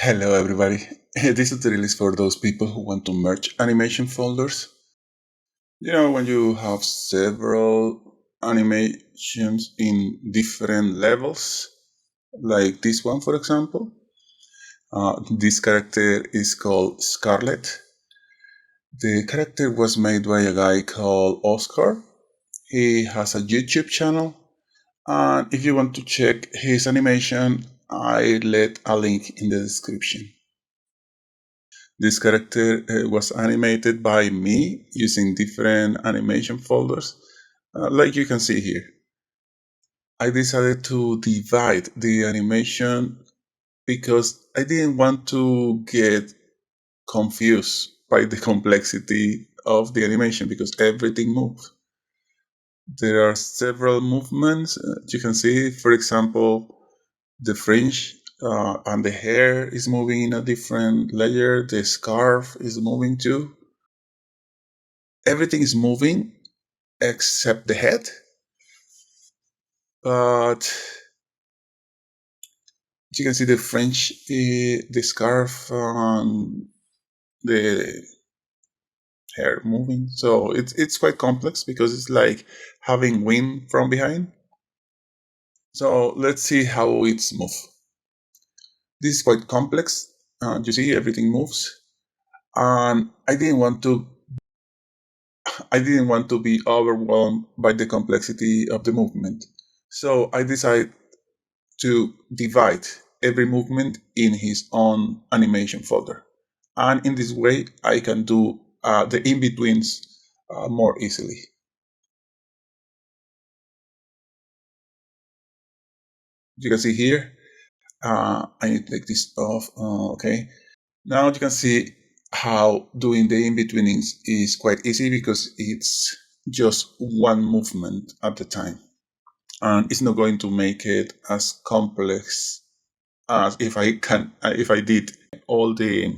Hello everybody. This tutorial is for those people who want to merge animation folders. When you have several animations in different levels, like this one for example. This character is called Scarlet. The character was made by a guy called Oscar. He has a YouTube channel, and if you want to check his animation, I let a link in the description. This character was animated by me using different animation folders, like you can see here. I decided to divide the animation because I didn't want to get confused by the complexity of the animation because everything moves. There are several movements. You can see, for example, the fringe and the hair is moving in a different layer. The scarf is moving too. Everything is moving except the head. But you can see the fringe, the scarf, and the hair moving. So it's quite complex because it's like having wind from behind. So let's see how it's moved. This is quite complex. You see, everything moves, and I didn't want to be overwhelmed by the complexity of the movement. So I decided to divide every movement in his own animation folder. And in this way, I can do the in-betweens more easily. You can see here, I need to take this off. Okay. Now you can see how doing the in-betweenings is quite easy because it's just one movement at a time. And it's not going to make it as complex as if I did all the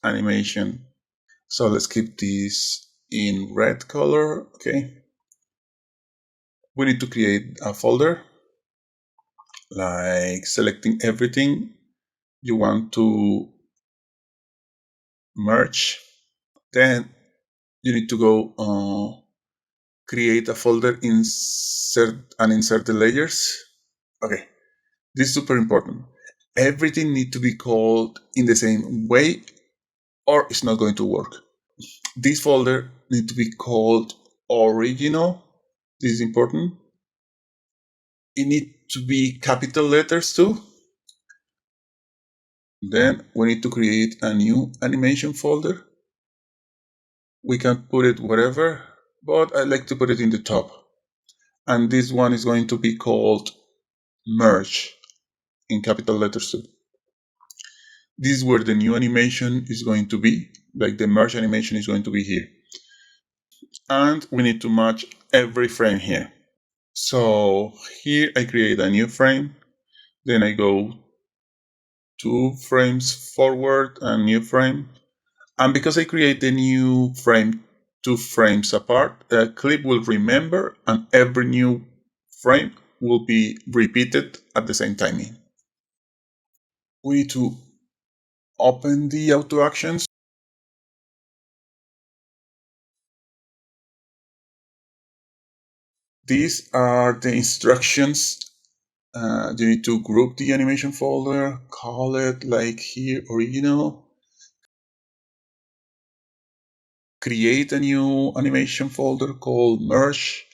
animation. So let's keep this in red color. Okay. We need to create a folder, like selecting everything you want to merge. Then you need to go create a folder, insert the layers. Okay. This is super important. Everything needs to be called in the same way or it's not going to work. This folder needs to be called original. This is important. It needs to be capital letters too. Then we need to create a new animation folder. We can put it wherever, but I like to put it in the top. And this one is going to be called merge in capital letters too. This is where the new animation is going to be, like the merge animation is going to be here. And we need to match every frame here. So here I create a new frame, then I go 2 frames forward and new frame. And because I create the new frame 2 frames apart, the clip will remember and every new frame will be repeated at the same timing. We need to open the auto actions. These are the instructions. You need to group the animation folder, call it like here original, create a new animation folder called merge,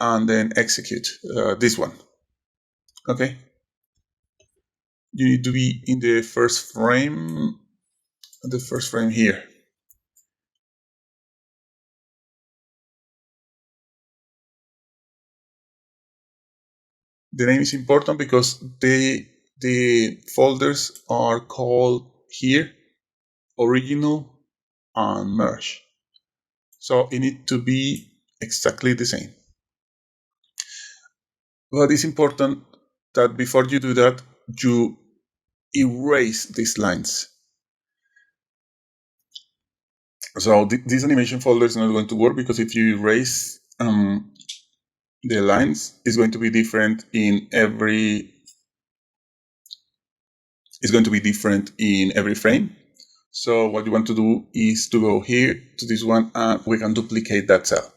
and then execute this one. Okay. You need to be in the first frame here. The name is important because the folders are called here original and merge. So it needs to be exactly the same. But it's important that before you do that, you erase these lines. So this animation folder is not going to work because if you erase the lines, it's going to be different in every It's going to be different in every frame. So what you want to do is to go here to this one, and we can duplicate that cell,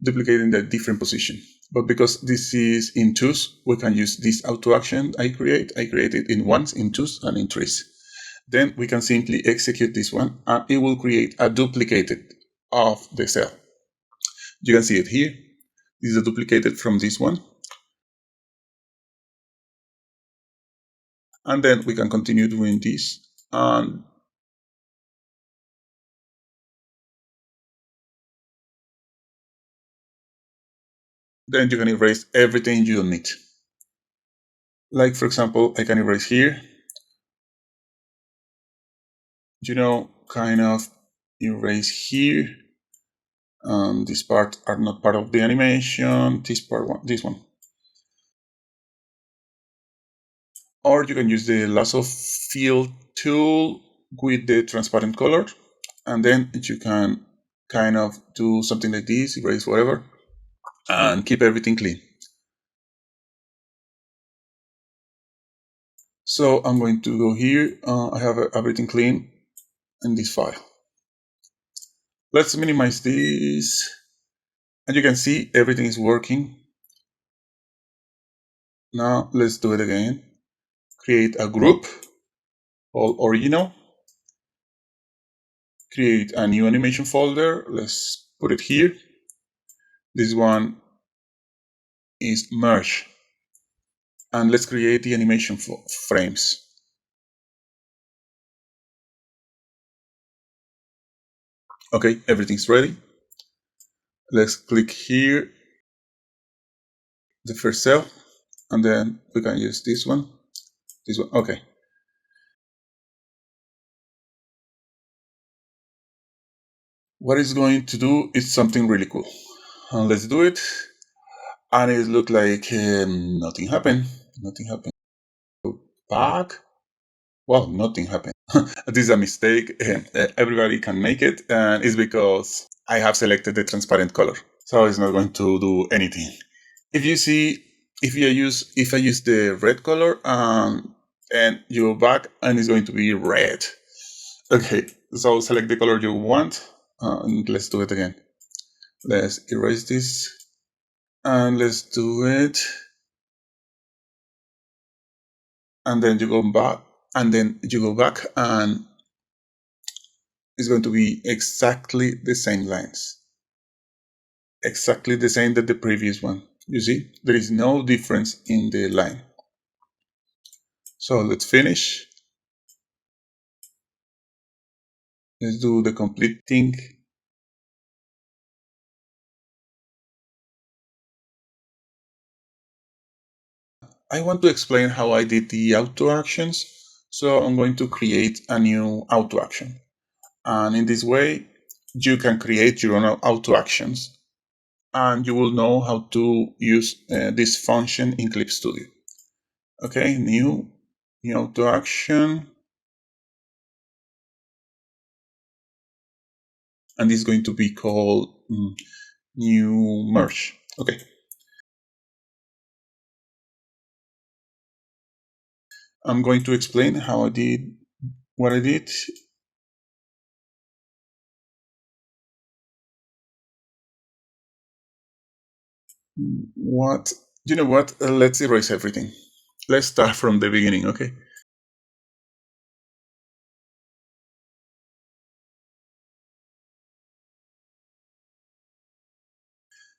duplicate in the different position. But because this is in twos, we can use this auto action I create. I create it in ones, in twos, and in threes. Then we can simply execute this one, and it will create a duplicate of the cell. You can see it here. This is a duplicated from this one. And then we can continue doing this. And then you can erase everything you don't need. Like, for example, I can erase here. Kind of erase here. This part are not part of the animation. This one. Or you can use the lasso fill tool with the transparent color, and then you can kind of do something like this, erase whatever, and keep everything clean. So I'm going to go here. I have everything clean in this file. Let's minimize this, and you can see everything is working. Now let's do it again. Create a group, all original. Create a new animation folder. Let's put it here. This one is merge. And let's create the animation frames. Okay, everything's ready. Let's click here, the first cell, and then we can use this one. Okay. What it's going to do is something really cool. Let's do it. And it looked like nothing happened. Nothing happened. Back. Well, nothing happened. This is a mistake. Everybody can make it, and it's because I have selected the transparent color, so it's not going to do anything. If I use the red color, and you go back, and it's going to be red. Okay, so select the color you want, and let's do it again. Let's erase this, and let's do it. And then you go back, and it's going to be exactly the same lines. Exactly the same that the previous one. You see, there is no difference in the line. So let's finish. Let's do the complete thing. I want to explain how I did the auto actions. So I'm going to create a new auto action. And in this way, you can create your own auto actions. And you will know how to use this function in Clip Studio. Okay, new auto action. And this is going to be called new merge. Okay. I'm going to explain how I did what I did. You know what? Let's erase everything. Let's start from the beginning, okay?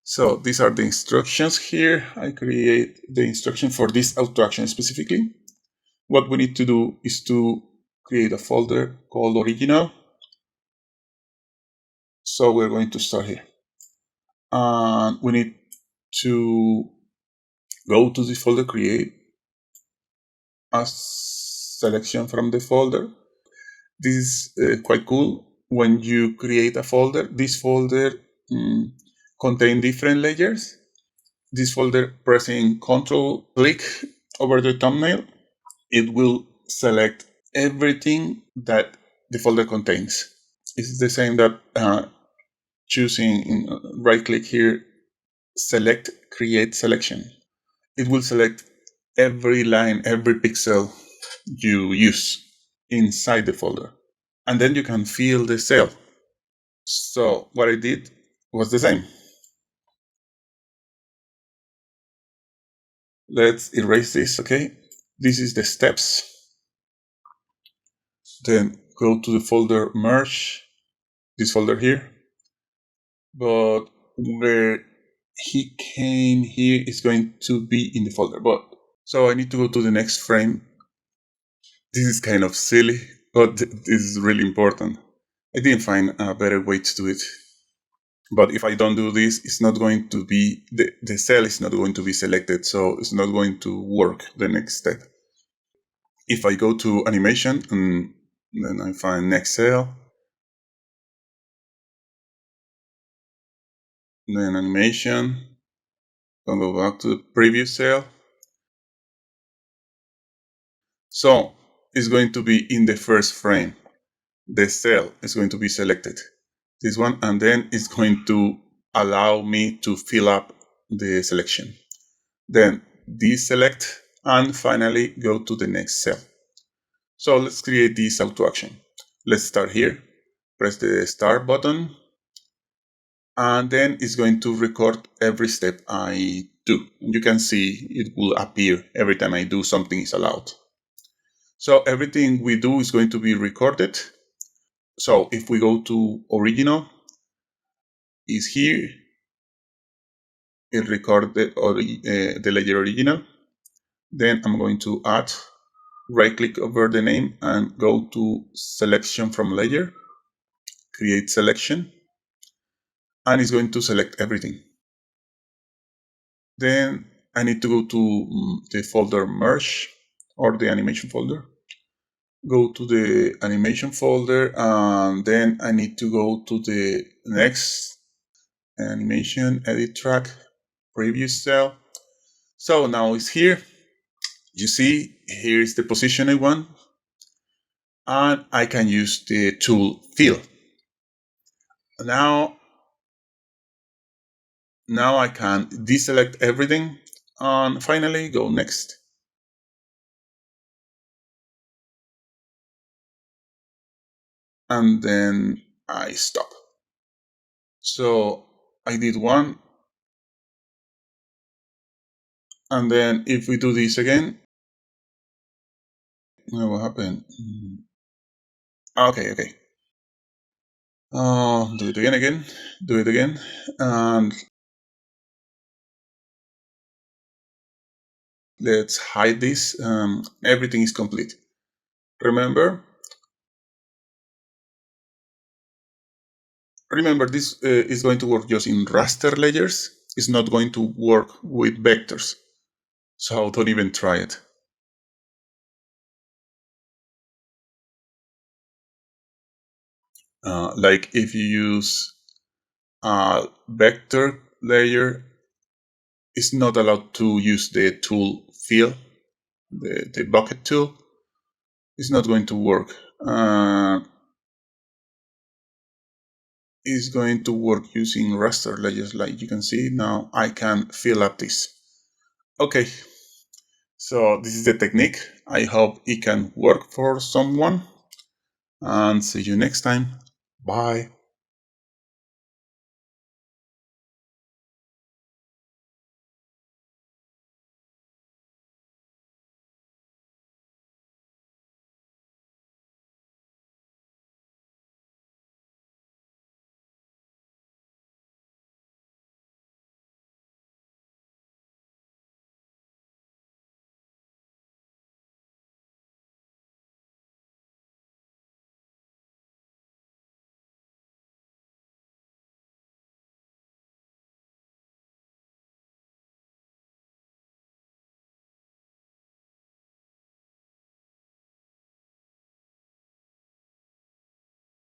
So these are the instructions here. I create the instruction for this auto action specifically. What we need to do is to create a folder called original. So we're going to start here. And we need to go to this folder, create a selection from the folder. This is quite cool. When you create a folder, this folder contains different layers. This folder, pressing Control click over the thumbnail, it will select everything that the folder contains. It's the same that choosing right click here, select create selection. It will select every line, every pixel you use inside the folder. And then you can fill the cell. So what I did was the same. Let's erase this, okay? This is the steps. Then go to the folder merge, this folder here. But where he came here is going to be in the folder. But so I need to go to the next frame. This is kind of silly, but this is really important. I didn't find a better way to do it. But if I don't do this, it's not going to be, the cell is not going to be selected, so it's not going to work the next step. If I go to animation and then I find next cell, then animation, I'll go back to the previous cell. So it's going to be in the first frame. The cell is going to be selected, this one, and then it's going to allow me to fill up the selection. Then deselect and finally go to the next cell. So let's create this auto action. Let's start here. Press the start button, and then it's going to record every step I do. And you can see it will appear every time I do something is allowed. So everything we do is going to be recorded. So if we go to original, is here. It recorded the layer original. Then I'm going to add, right click over the name and go to selection from layer, create selection, and it's going to select everything. Then I need to go to the folder merge or the animation folder. Go to the animation folder, and then I need to go to the next animation, edit track, previous cell. So now it's here. You see, here is the position I want, and I can use the tool fill. Now I can deselect everything and finally go next. And then I stop. So I did one. And then if we do this again, what happened? Okay. Do it again. Do it again. And let's hide this. Everything is complete. Remember, this is going to work just in raster layers. It's not going to work with vectors. So don't even try it. Like if you use a vector layer, it's not allowed to use the tool fill, the bucket tool. It's not going to work. It's going to work using raster layers, like you can see. Now I can fill up this. Okay, so this is the technique. I hope it can work for someone, and see you next time. Bye.